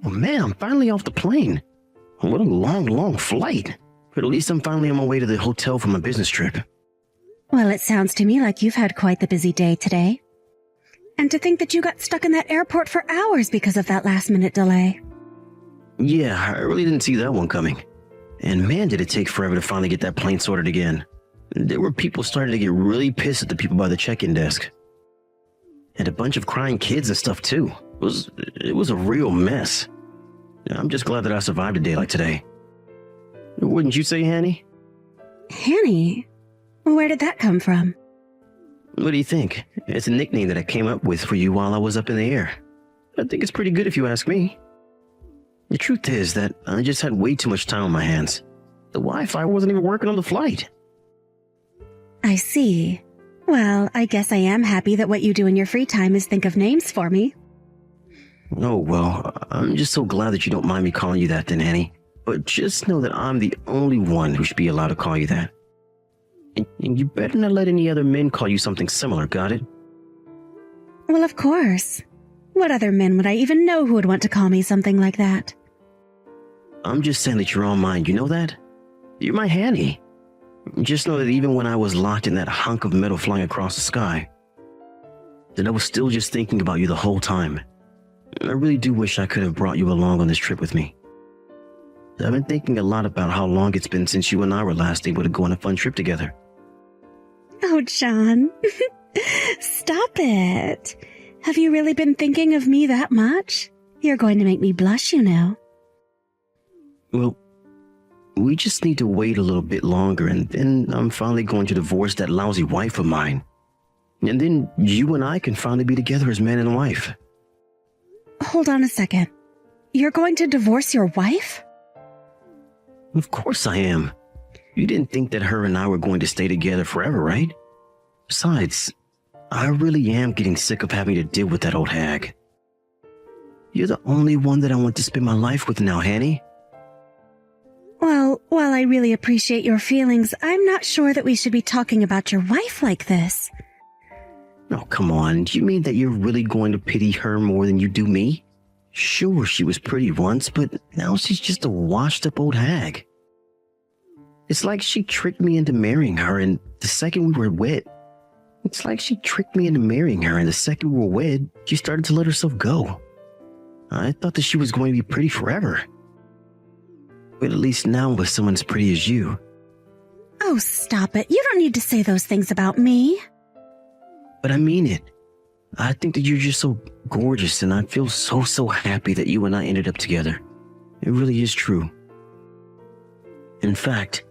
Oh man, I'm finally off the plane. What a long flight. But at least I'm finally on my way to the hotel for my business trip. Well, it sounds to me like you've had quite the busy day today. And to think that you got stuck in that airport for hours because of that last-minute delay. Yeah, I really didn't see that one coming. And man, did it take forever to finally get that plane sorted again. There were people starting to get really pissed at the people by the check-in desk. And a bunch of crying kids and stuff too. It was a real mess. I'm just glad that I survived a day like today. Wouldn't you say, Hanny? Hanny? Where did that come from? What do you think? It's a nickname that I came up with for you while I was up in the air. I think it's pretty good if you ask me. The truth is that I just had way too much time on my hands. The Wi-Fi wasn't even working on the flight. I see. Well, I guess I am happy that what you do in your free time is think of names for me. Oh, well, I'm just so glad that you don't mind me calling you that then, Hanny. But just know that I'm the only one who should be allowed to call you that. And you better not let any other men call you something similar, got it? Well, of course. What other men would I even know who would want to call me something like that? I'm just saying that you're on mine, you know that? You're my Hanny. Just know that even when I was locked in that hunk of metal flying across the sky, that I was still just thinking about you the whole time. I really do wish I could have brought you along on this trip with me. I've been thinking a lot about how long it's been since you and I were last able to go on a fun trip together. Oh, John. Stop it. Have you really been thinking of me that much? You're going to make me blush, you know. Well, we just need to wait a little bit longer, and then I'm finally going to divorce that lousy wife of mine. And then you and I can finally be together as man and wife. Hold on a second. You're going to divorce your wife? Of course I am. You didn't think that her and I were going to stay together forever, right? Besides, I really am getting sick of having to deal with that old hag. You're the only one that I want to spend my life with now, Hanny. Well, while I really appreciate your feelings, I'm not sure that we should be talking about your wife like this. Oh, come on. Do you mean that you're really going to pity her more than you do me? Sure, she was pretty once, but now she's just a washed-up old hag. It's like she tricked me into marrying her, and the second we were wed, she started to let herself go. I thought that she was going to be pretty forever. But at least now with someone as pretty as you. Oh, stop it. You don't need to say those things about me. But I mean it. I think that you're just so gorgeous, and I feel so happy that you and I ended up together. It really is true. In fact,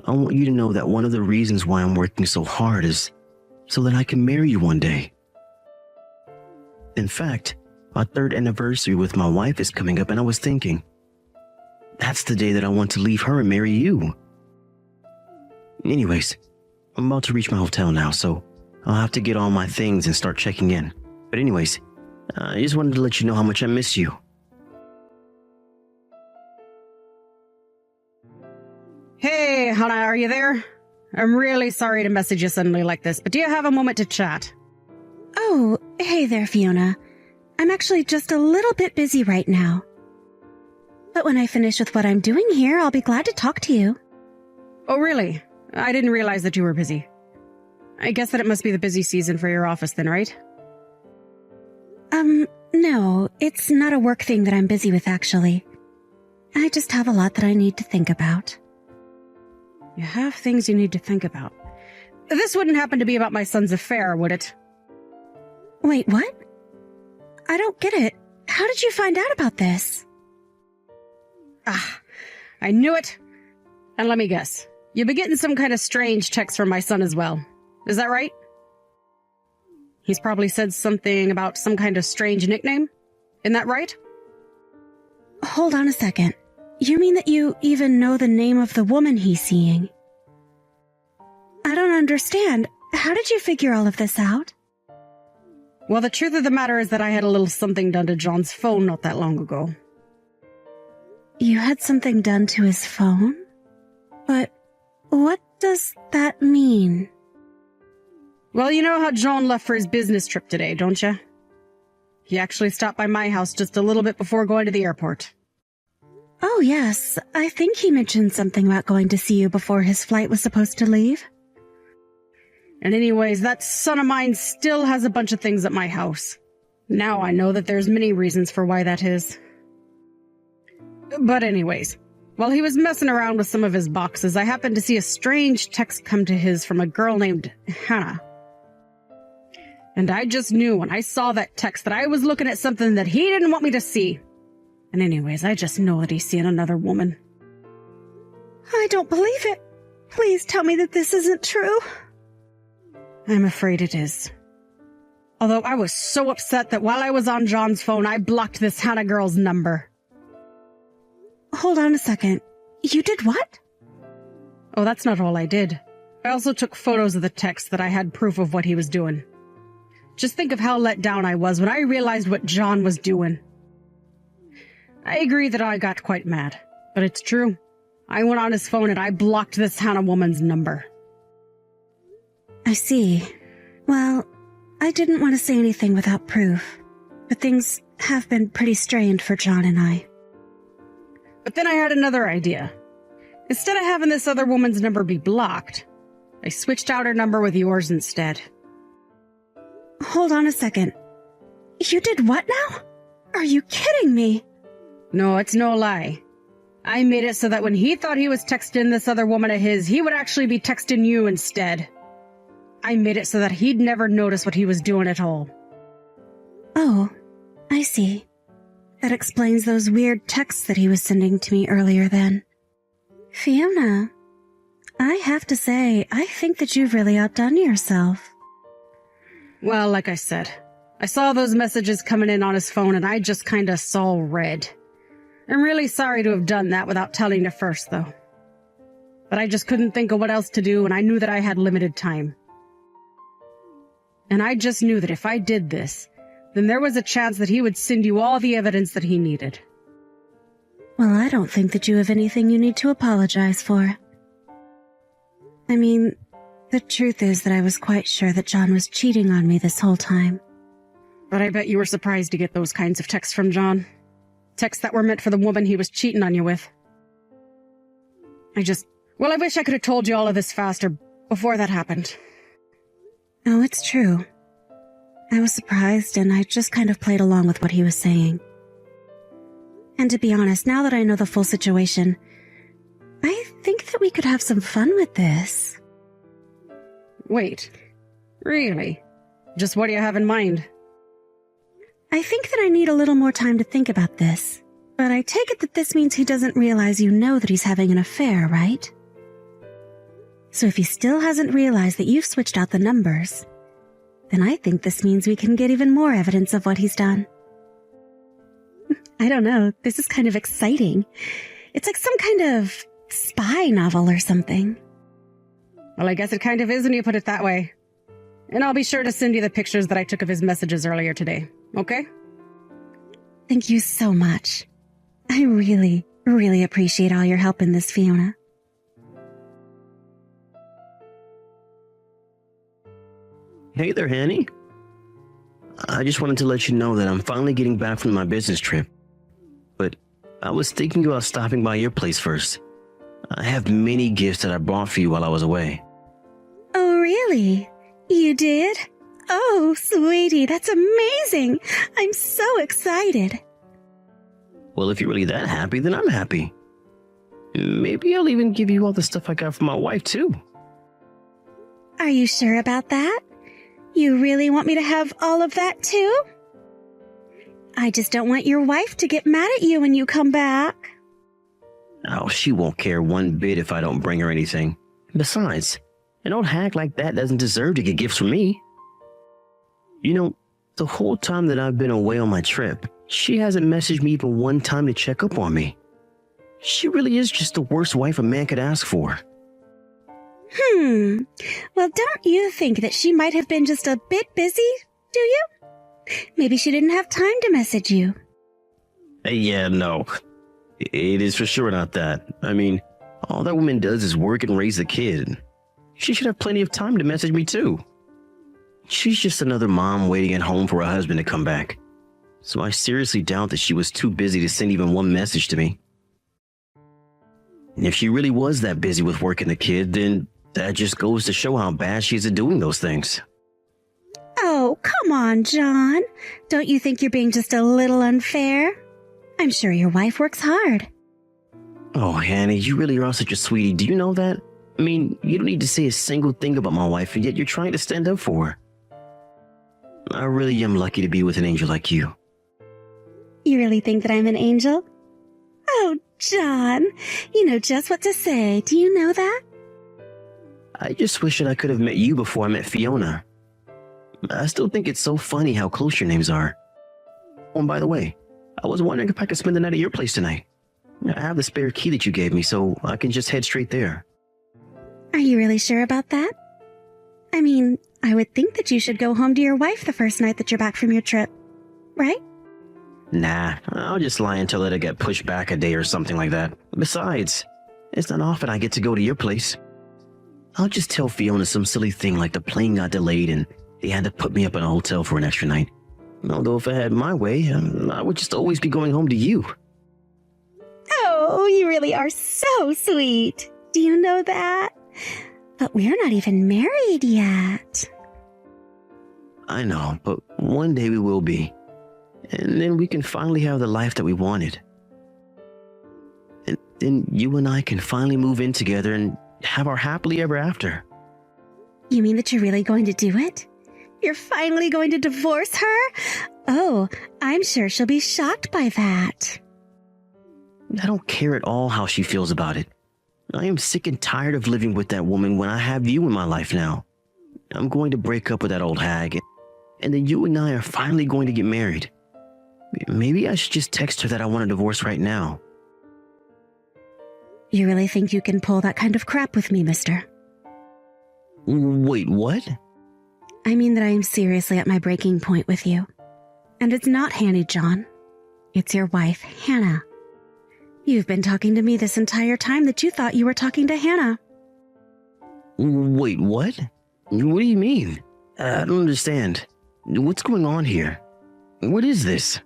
I want you to know that one of the reasons why I'm working so hard is so that I can marry you one day. In fact, our 3rd anniversary with my wife is coming up, and I was thinking, that's the day that I want to leave her and marry you. Anyways, I'm about to reach my hotel now, so I'll have to get all my things and start checking in. But anyways, I just wanted to let you know how much I miss you. Hey, Hannah, are you there? I'm really sorry to message you suddenly like this, but do you have a moment to chat? Oh, hey there, Fiona. I'm actually just a little bit busy right now. But when I finish with what I'm doing here, I'll be glad to talk to you. Oh, really? I didn't realize that you were busy. I guess that it must be the busy season for your office then, right? No, it's not a work thing that I'm busy with, actually. I just have a lot that I need to think about. You have things you need to think about. This wouldn't happen to be about my son's affair, would it? Wait, what? I don't get it. How did you find out about this? Ah, I knew it. And let me guess. You've been getting some kind of strange texts from my son as well. Is that right? He's probably said something about some kind of strange nickname. Isn't that right? Hold on a second. You mean that you even know the name of the woman he's seeing? I don't understand. How did you figure all of this out? Well, the truth of the matter is that I had a little something done to John's phone not that long ago. You had something done to his phone? But what does that mean? Well, you know how John left for his business trip today, don't you? He actually stopped by my house just a little bit before going to the airport. Oh, yes. I think he mentioned something about going to see you before his flight was supposed to leave. And anyways, that son of mine still has a bunch of things at my house. Now I know that there's many reasons for why that is. But anyways, while he was messing around with some of his boxes, I happened to see a strange text come to his from a girl named Hannah. And I just knew when I saw that text that I was looking at something that he didn't want me to see. And anyways, I just know that he's seeing another woman. I don't believe it. Please tell me that this isn't true. I'm afraid it is. Although I was so upset that while I was on John's phone, I blocked this Hannah girl's number. Hold on a second. You did what? Oh, that's not all I did. I also took photos of the text that I had proof of what he was doing. Just think of how let down I was when I realized what John was doing. I agree that I got quite mad, but it's true. I went on his phone and I blocked this Hannah woman's number. I see. Well, I didn't want to say anything without proof, but things have been pretty strained for John and I. But then I had another idea. Instead of having this other woman's number be blocked, I switched out her number with yours instead. Hold on a second. You did what now? Are you kidding me? No, it's no lie. I made it so that when he thought he was texting this other woman of his, he would actually be texting you instead. I made it so that he'd never notice what he was doing at all. Oh, I see. That explains those weird texts that he was sending to me earlier then. Fiona, I have to say, I think that you've really outdone yourself. Well, like I said, I saw those messages coming in on his phone and I just kinda saw red. I'm really sorry to have done that without telling you first, though. But I just couldn't think of what else to do and I knew that I had limited time. And I just knew that if I did this, then there was a chance that he would send you all the evidence that he needed. Well, I don't think that you have anything you need to apologize for. I mean, the truth is that I was quite sure that John was cheating on me this whole time. But I bet you were surprised to get those kinds of texts from John. Texts that were meant for the woman he was cheating on you with. I wish I could have told you all of this faster before that happened. Oh, it's true. I was surprised and I just kind of played along with what he was saying. And to be honest, now that I know the full situation, I think that we could have some fun with this. Wait, really? Just what do you have in mind? I think that I need a little more time to think about this, but I take it that this means he doesn't realize you know that he's having an affair, right? So if he still hasn't realized that you've switched out the numbers, then I think this means we can get even more evidence of what he's done. I don't know, this is kind of exciting. It's like some kind of spy novel or something. Well, I guess it kind of is when you put it that way. And I'll be sure to send you the pictures that I took of his messages earlier today, okay? Thank you so much. I really, really appreciate all your help in this, Fiona. Hey there, Hanny. I just wanted to let you know that I'm finally getting back from my business trip. But I was thinking about stopping by your place first. I have many gifts that I bought for you while I was away. Oh, really? You did? Oh, sweetie, that's amazing. I'm so excited. Well, if you're really that happy, then I'm happy. Maybe I'll even give you all the stuff I got from my wife, too. Are you sure about that? You really want me to have all of that, too? I just don't want your wife to get mad at you when you come back. Oh, she won't care one bit if I don't bring her anything. Besides, an old hack like that doesn't deserve to get gifts from me. You know, the whole time that I've been away on my trip, she hasn't messaged me even one time to check up on me. She really is just the worst wife a man could ask for. Well, don't you think that she might have been just a bit busy, do you? Maybe she didn't have time to message you. Yeah, no. It is for sure not that. I mean, all that woman does is work and raise the kid. She should have plenty of time to message me too. She's just another mom waiting at home for her husband to come back. so I seriously doubt that she was too busy to send even one message to me. And if she really was that busy with working the kid, then that just goes to show how bad she is at doing those things. Oh, come on, John. Don't you think you're being just a little unfair? I'm sure your wife works hard. Oh, Hannah, you really are such a sweetie. Do you know that? I mean, you don't need to say a single thing about my wife, and yet you're trying to stand up for her. I really am lucky to be with an angel like you. You really think that I'm an angel? Oh, John, you know just what to say. Do you know that? I just wish that I could have met you before I met Fiona. I still think it's so funny how close your names are. Oh, and by the way, I was wondering if I could spend the night at your place tonight. I have the spare key that you gave me, so I can just head straight there. Are you really sure about that? I mean, I would think that you should go home to your wife the first night that you're back from your trip, right? Nah, I'll just lie until it'll get pushed back a day or something like that. Besides, it's not often I get to go to your place. I'll just tell Fiona some silly thing like the plane got delayed and they had to put me up in a hotel for an extra night. Although if I had my way, I would just always be going home to you. Oh, you really are so sweet. Do you know that? But we're not even married yet. I know, but one day we will be. And then we can finally have the life that we wanted. And then you and I can finally move in together and have our happily ever after. You mean that you're really going to do it? You're finally going to divorce her? Oh, I'm sure she'll be shocked by that. I don't care at all how she feels about it. I am sick and tired of living with that woman when I have you in my life now. I'm going to break up with that old hag, and then you and I are finally going to get married. Maybe I should just text her that I want a divorce right now. You really think you can pull that kind of crap with me, mister? Wait, what? I mean that I am seriously at my breaking point with you. And it's not Hanny, John. It's your wife, Hannah. You've been talking to me this entire time that you thought you were talking to Hannah. Wait, what? What do you mean? I don't understand. What's going on here? What is this?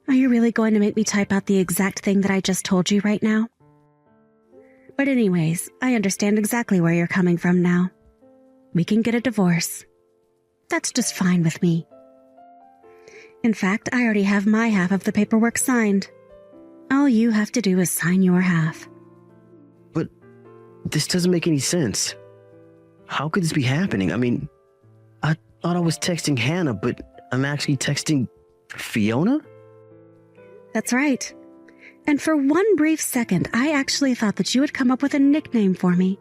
Are you really going to make me type out the exact thing that I just told you right now? But anyways, I understand exactly where you're coming from now. We can get a divorce. That's just fine with me. In fact, I already have my half of the paperwork signed. All you have to do is sign your half. But this doesn't make any sense. How could this be happening? I mean, I thought I was texting Hannah, but I'm actually texting Fiona? That's right. And for one brief second, I actually thought that you would come up with a nickname for me.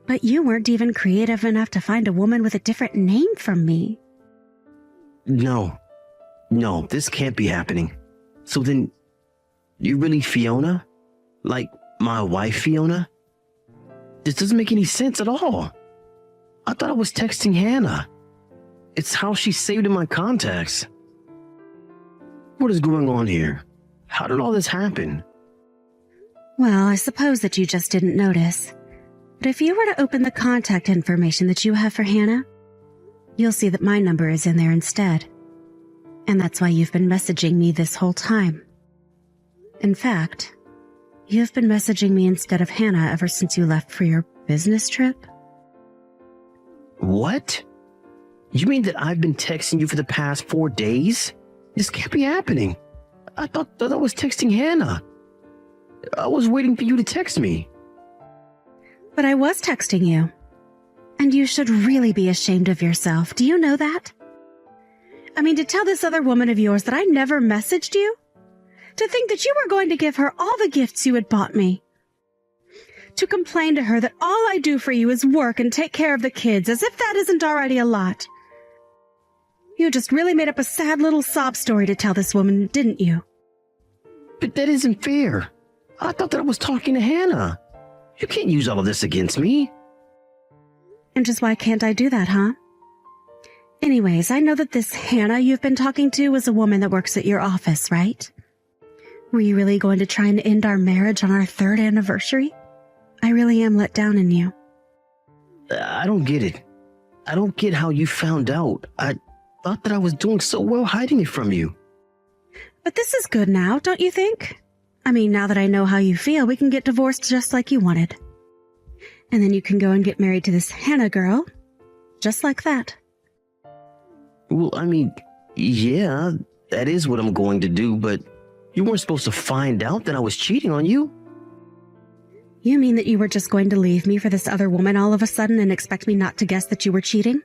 But you weren't even creative enough to find a woman with a different name from me. No, this can't be happening. So then, you're really Fiona? Like, my wife Fiona? This doesn't make any sense at all. I thought I was texting Hannah. It's how she's saved in my contacts. What is going on here? How did all this happen? Well, I suppose that you just didn't notice. But if you were to open the contact information that you have for Hannah, you'll see that my number is in there instead. And that's why you've been messaging me this whole time. In fact, you've been messaging me instead of Hannah ever since you left for your business trip. What? You mean that I've been texting you for the past 4 days? This can't be happening. I thought I was texting Hannah. I was waiting for you to text me. But I was texting you. And you should really be ashamed of yourself. Do you know that? I mean, to tell this other woman of yours that I never messaged you? To think that you were going to give her all the gifts you had bought me? To complain to her that all I do for you is work and take care of the kids, as if that isn't already a lot? You just really made up a sad little sob story to tell this woman, didn't you? But that isn't fair. I thought that I was talking to Hannah. You can't use all of this against me. And just why can't I do that, huh? Anyways, I know that this Hannah you've been talking to is a woman that works at your office, right? Were you really going to try and end our marriage on our 3rd anniversary? I really am let down in you. I don't get it. I don't get how you found out. thought that I was doing so well hiding it from you. But this is good now, don't you think? I mean, now that I know how you feel, we can get divorced just like you wanted. And then you can go and get married to this Hannah girl. Just like that. Well, I mean, yeah, that is what I'm going to do, but you weren't supposed to find out that I was cheating on you. You mean that you were just going to leave me for this other woman all of a sudden and expect me not to guess that you were cheating?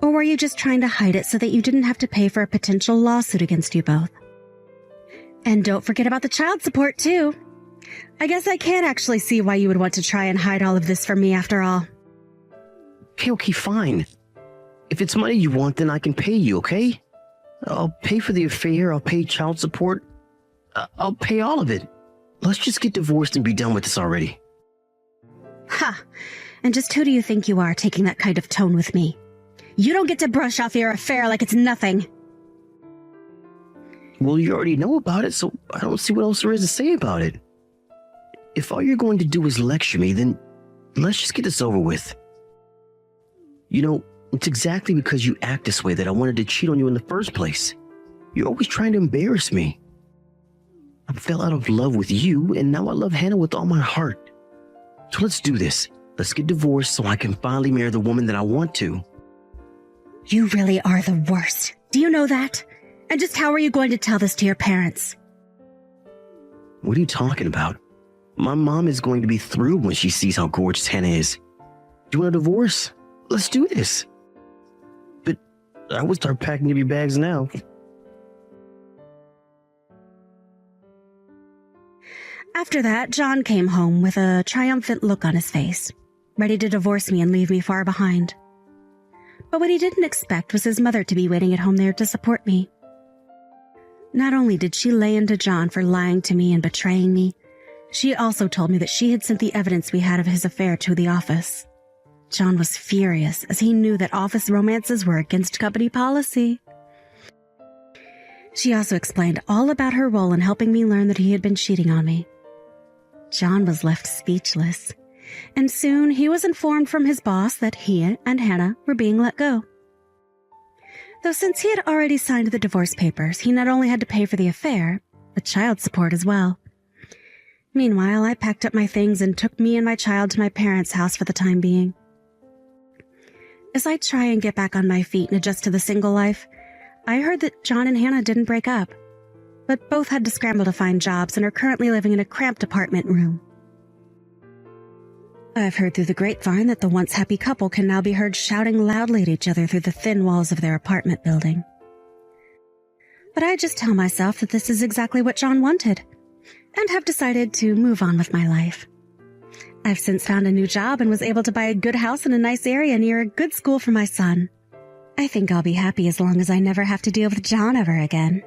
Or were you just trying to hide it so that you didn't have to pay for a potential lawsuit against you both? And don't forget about the child support, too. I guess I can't actually see why you would want to try and hide all of this from me after all. Okay, fine. If it's money you want, then I can pay you, okay? I'll pay for the affair, I'll pay child support. I'll pay all of it. Let's just get divorced and be done with this already. Ha! And just who do you think you are taking that kind of tone with me? You don't get to brush off your affair like it's nothing. Well, you already know about it, so I don't see what else there is to say about it. If all you're going to do is lecture me, then let's just get this over with. You know, it's exactly because you act this way that I wanted to cheat on you in the first place. You're always trying to embarrass me. I fell out of love with you, and now I love Hannah with all my heart. So let's do this. Let's get divorced so I can finally marry the woman that I want to. You really are the worst. Do you know that? And just how are you going to tell this to your parents? What are you talking about? My mom is going to be thrilled when she sees how gorgeous Hannah is. Do you want a divorce? Let's do this. But I would start packing up your bags now. After that, John came home with a triumphant look on his face, ready to divorce me and leave me far behind. But what he didn't expect was his mother to be waiting at home there to support me. Not only did she lay into John for lying to me and betraying me, she also told me that she had sent the evidence we had of his affair to the office. John was furious, as he knew that office romances were against company policy. She also explained all about her role in helping me learn that he had been cheating on me. John was left speechless, and soon he was informed from his boss that he and Hannah were being let go. Though since he had already signed the divorce papers, he not only had to pay for the affair, but child support as well. Meanwhile, I packed up my things and took me and my child to my parents' house for the time being. As I try and get back on my feet and adjust to the single life, I heard that John and Hannah didn't break up, but both had to scramble to find jobs and are currently living in a cramped apartment room. I've heard through the grapevine that the once happy couple can now be heard shouting loudly at each other through the thin walls of their apartment building. But I just tell myself that this is exactly what John wanted, and have decided to move on with my life. I've since found a new job and was able to buy a good house in a nice area near a good school for my son. I think I'll be happy as long as I never have to deal with John ever again.